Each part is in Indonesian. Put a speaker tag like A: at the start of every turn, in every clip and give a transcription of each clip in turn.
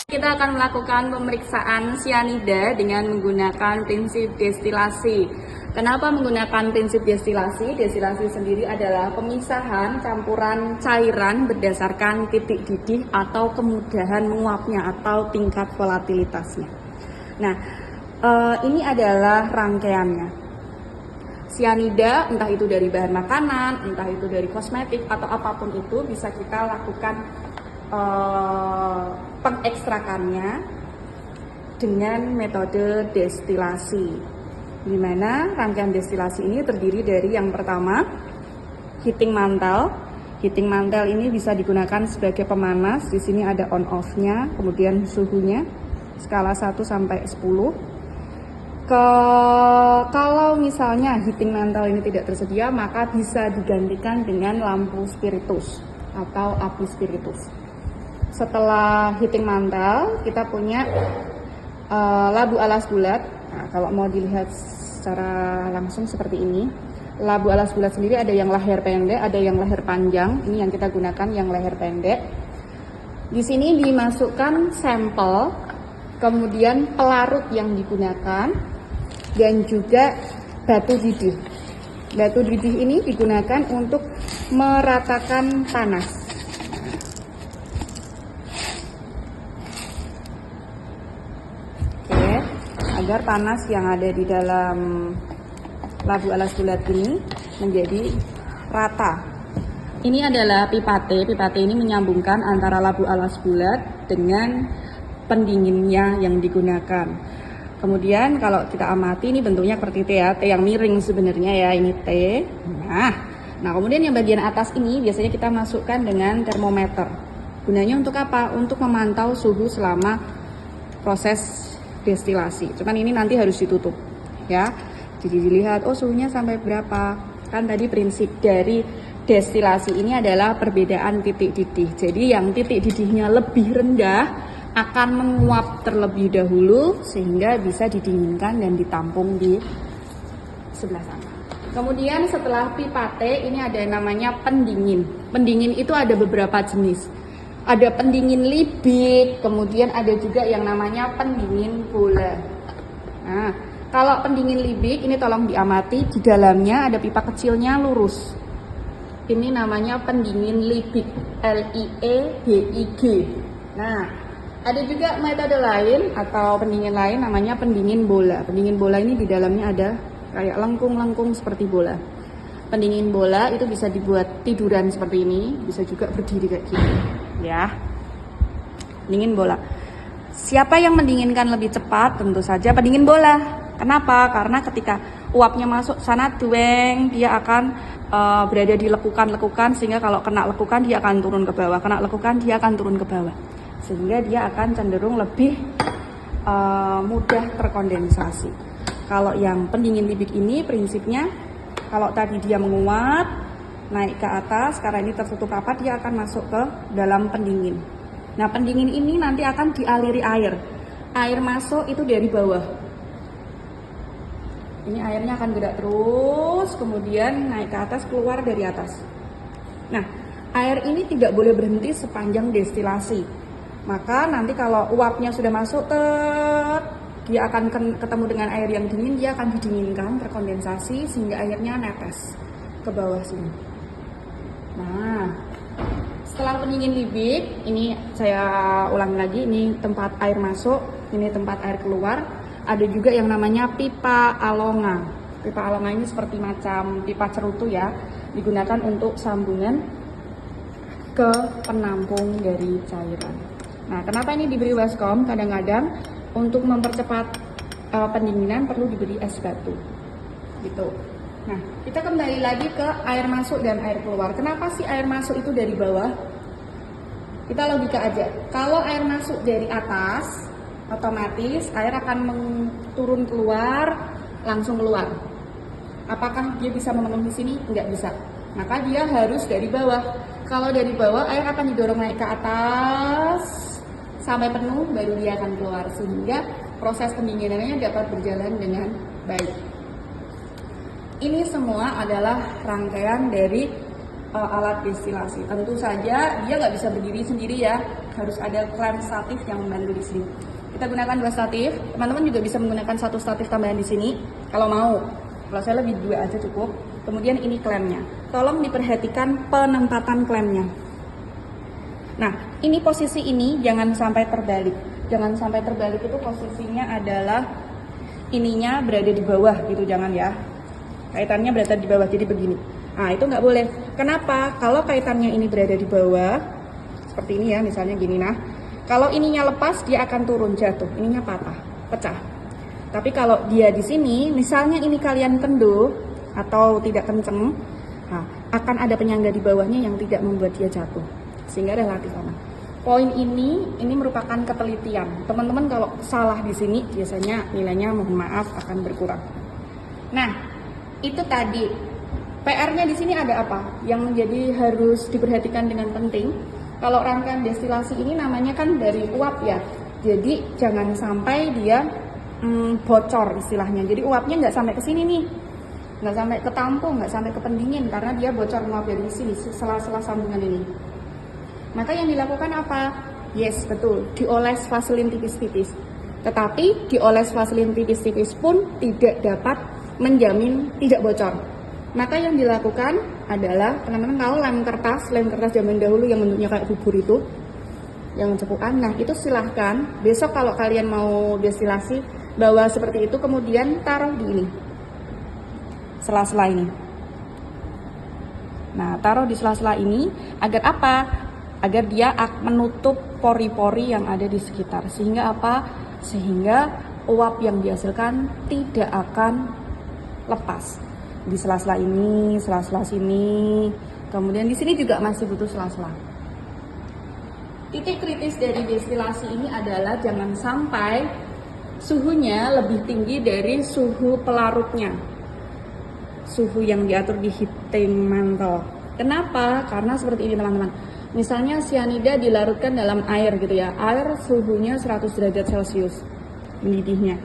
A: Kita akan melakukan pemeriksaan sianida dengan menggunakan prinsip destilasi. Kenapa menggunakan prinsip destilasi? Destilasi sendiri adalah pemisahan campuran cairan berdasarkan titik didih atau kemudahan menguapnya atau tingkat volatilitasnya. Nah, ini adalah rangkaiannya. Sianida, entah itu dari bahan makanan, entah itu dari kosmetik, atau apapun itu bisa kita lakukan pengekstrakannya dengan metode destilasi, di mana rangkaian destilasi ini terdiri dari yang pertama heating mantel. Heating mantel ini bisa digunakan sebagai pemanas. Di sini ada on off-nya, kemudian suhunya skala 1 sampai 10. Kalau misalnya heating mantel ini tidak tersedia, maka bisa digantikan dengan lampu spiritus atau api spiritus. Setelah heating mantel, kita punya labu alas bulat. Nah, kalau mau dilihat secara langsung seperti ini, labu alas bulat sendiri ada yang leher pendek, ada yang leher panjang. Ini yang kita gunakan yang leher pendek. Di sini dimasukkan sampel, kemudian pelarut yang digunakan, dan juga batu didih. Batu didih ini digunakan untuk meratakan panas. Agar panas yang ada di dalam labu alas bulat ini menjadi rata. Ini adalah pipa T. Pipa T ini menyambungkan antara labu alas bulat dengan pendinginnya yang digunakan. Kemudian kalau kita amati ini bentuknya seperti T ya, T yang miring sebenarnya ya, ini T. Nah kemudian yang bagian atas ini biasanya kita masukkan dengan termometer. Gunanya untuk apa? Untuk memantau suhu selama proses destilasi. Cuman ini nanti harus ditutup ya. Jadi dilihat suhunya sampai berapa. Kan tadi prinsip dari destilasi ini adalah perbedaan titik didih. Jadi yang titik didihnya lebih rendah akan menguap terlebih dahulu sehingga bisa didinginkan dan ditampung di sebelah sana. Kemudian setelah pipa T ini ada namanya pendingin. Pendingin itu ada beberapa jenis. Ada pendingin libik, kemudian ada juga yang namanya pendingin bola. Nah, kalau pendingin libik ini tolong diamati, di dalamnya ada pipa kecilnya lurus. Ini namanya pendingin libik, LIEBIG. Nah, ada juga metode lain atau pendingin lain namanya pendingin bola. Pendingin bola ini di dalamnya ada kayak lengkung-lengkung seperti bola. Pendingin bola itu bisa dibuat tiduran seperti ini, bisa juga berdiri kayak gini. Ya, pendingin bola. Siapa yang mendinginkan lebih cepat? Tentu saja pendingin bola. Kenapa? Karena ketika uapnya masuk sana dueng, dia akan berada di lekukan-lekukan, sehingga kalau kena lekukan dia akan turun ke bawah, kena lekukan dia akan turun ke bawah, sehingga dia akan cenderung lebih mudah terkondensasi. Kalau yang pendingin libik ini prinsipnya, kalau tadi dia menguap naik ke atas, karena ini tertutup rapat, dia akan masuk ke dalam pendingin. Nah, pendingin ini nanti akan dialiri air. Air masuk itu dari bawah. Ini airnya akan gerak terus, kemudian naik ke atas, keluar dari atas. Nah, air ini tidak boleh berhenti sepanjang destilasi. Maka nanti kalau uapnya sudah masuk, dia akan ketemu dengan air yang dingin, dia akan didinginkan, terkondensasi, sehingga airnya netes ke bawah sini. Nah, setelah pendingin libik, ini saya ulangi lagi, ini tempat air masuk, ini tempat air keluar. Ada juga yang namanya pipa alonga. Pipa alonga ini seperti macam pipa cerutu ya, digunakan untuk sambungan ke penampung dari cairan. Nah, kenapa ini diberi baskom? Kadang-kadang untuk mempercepat pendinginan perlu diberi es batu, gitu. Nah, kita kembali lagi ke air masuk dan air keluar. Kenapa sih air masuk itu dari bawah? Kita logika aja. Kalau air masuk dari atas, otomatis air akan turun keluar, langsung keluar. Apakah dia bisa memenuhi sini? Nggak bisa. Maka dia harus dari bawah. Kalau dari bawah, air akan didorong naik ke atas sampai penuh, baru dia akan keluar. Sehingga proses pendinginannya dapat berjalan dengan baik. Ini semua adalah rangkaian dari alat destilasi. Tentu saja dia nggak bisa berdiri sendiri ya, harus ada klem statif yang membantu di sini. Kita gunakan 2 statif, teman-teman juga bisa menggunakan 1 statif tambahan di sini kalau mau. Kalau saya lebih 2 aja cukup. Kemudian ini klemnya. Tolong diperhatikan penempatan klemnya. Nah, ini posisi ini jangan sampai terbalik. Jangan sampai terbalik itu posisinya adalah ininya berada di bawah gitu, jangan ya. Kaitannya berada di bawah, jadi begini. Nah, itu nggak boleh. Kenapa? Kalau kaitannya ini berada di bawah, seperti ini ya, misalnya gini. Nah, kalau ininya lepas, dia akan turun, jatuh. Ininya patah, pecah. Tapi kalau dia di sini, misalnya ini kalian kendor atau tidak kenceng, nah, akan ada penyangga di bawahnya yang tidak membuat dia jatuh. Sehingga relatif aman. Poin ini merupakan ketelitian. Teman-teman kalau salah di sini, biasanya nilainya mohon maaf akan berkurang. Nah, itu tadi. PR-nya di sini ada apa? Yang menjadi harus diperhatikan dengan penting. Kalau rangkaian destilasi ini namanya kan dari uap ya. Jadi jangan sampai dia bocor istilahnya. Jadi uapnya nggak sampai ke sini nih. Nggak sampai ke tampung, nggak sampai ke pendingin. Karena dia bocor uap dari sini, sela-sela sambungan ini. Maka yang dilakukan apa? Yes, betul. Dioles vaselin tipis-tipis. Tetapi dioles vaselin tipis-tipis pun tidak dapat menjamin tidak bocor. Maka yang dilakukan adalah, teman-teman tahu lem kertas zaman dahulu yang bentuknya kayak bubur itu, yang cepukan. Nah, itu silahkan besok kalau kalian mau destilasi, bawa seperti itu, kemudian taruh di ini, sela-sela ini. Nah, taruh di sela-sela ini agar apa? Agar dia menutup pori-pori yang ada di sekitar. Sehingga apa? Sehingga uap yang dihasilkan tidak akan lepas. Di sela-sela ini, sela-sela sini, kemudian di sini juga masih butuh sela-sela. Titik kritis dari destilasi ini adalah jangan sampai suhunya lebih tinggi dari suhu pelarutnya, suhu yang diatur di heating mantle. Kenapa? Karena seperti ini teman-teman. Misalnya cyanida dilarutkan dalam air gitu ya, air suhunya 100 derajat Celcius mendidihnya.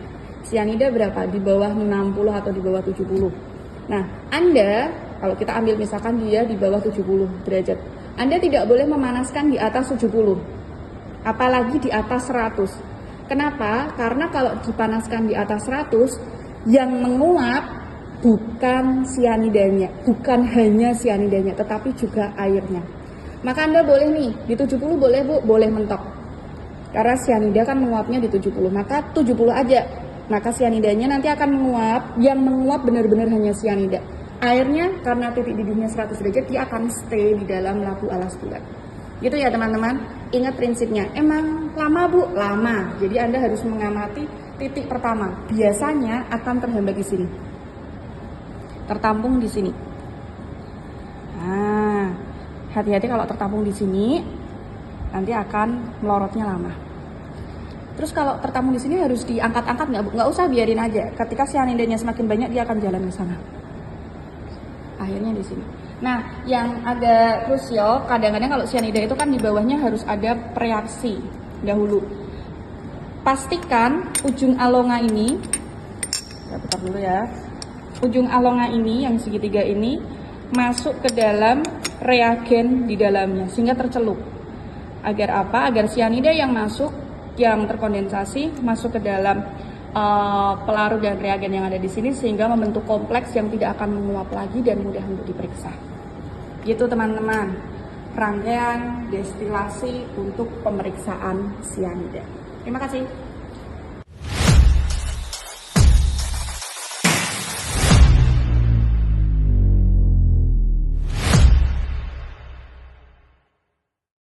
A: Cyanida berapa? Di bawah 60 atau di bawah 70. Nah, Anda, kalau kita ambil misalkan dia di bawah 70 derajat, Anda tidak boleh memanaskan di atas 70, apalagi di atas 100. Kenapa? Karena kalau dipanaskan di atas 100, yang menguap bukan cyanidanya, bukan hanya cyanidanya, tetapi juga airnya. Maka Anda boleh nih, di 70 boleh Bu, boleh mentok. Karena cyanida kan menguapnya di 70, maka 70 aja. Maka cyanidanya nanti akan menguap, yang menguap benar-benar hanya cyanida. Airnya karena titik didihnya 100 derajat, dia akan stay di dalam labu alas bulat. Gitu ya teman-teman, ingat prinsipnya. Emang lama Bu? Lama. Jadi Anda harus mengamati titik pertama. Biasanya akan terhambat di sini. Tertampung di sini. Nah, hati-hati kalau tertampung di sini, nanti akan melorotnya lama. Terus kalau tertampung di sini harus diangkat-angkat nggak usah, biarin aja. Ketika cyanidanya semakin banyak, dia akan jalan ke sana. Akhirnya di sini. Nah, yang agak krusial, kadang-kadang kalau cyanida itu kan di bawahnya harus ada reaksi dahulu. Pastikan ujung alonga ini, saya putar dulu ya. Ujung alonga ini yang segitiga ini masuk ke dalam reagen di dalamnya sehingga tercelup. Agar apa? Agar cyanida yang masuk, yang terkondensasi masuk ke dalam pelarut dan reagen yang ada di sini sehingga membentuk kompleks yang tidak akan menguap lagi dan mudah untuk diperiksa. Gitu teman-teman, rangkaian destilasi untuk pemeriksaan cyanida. Terima kasih.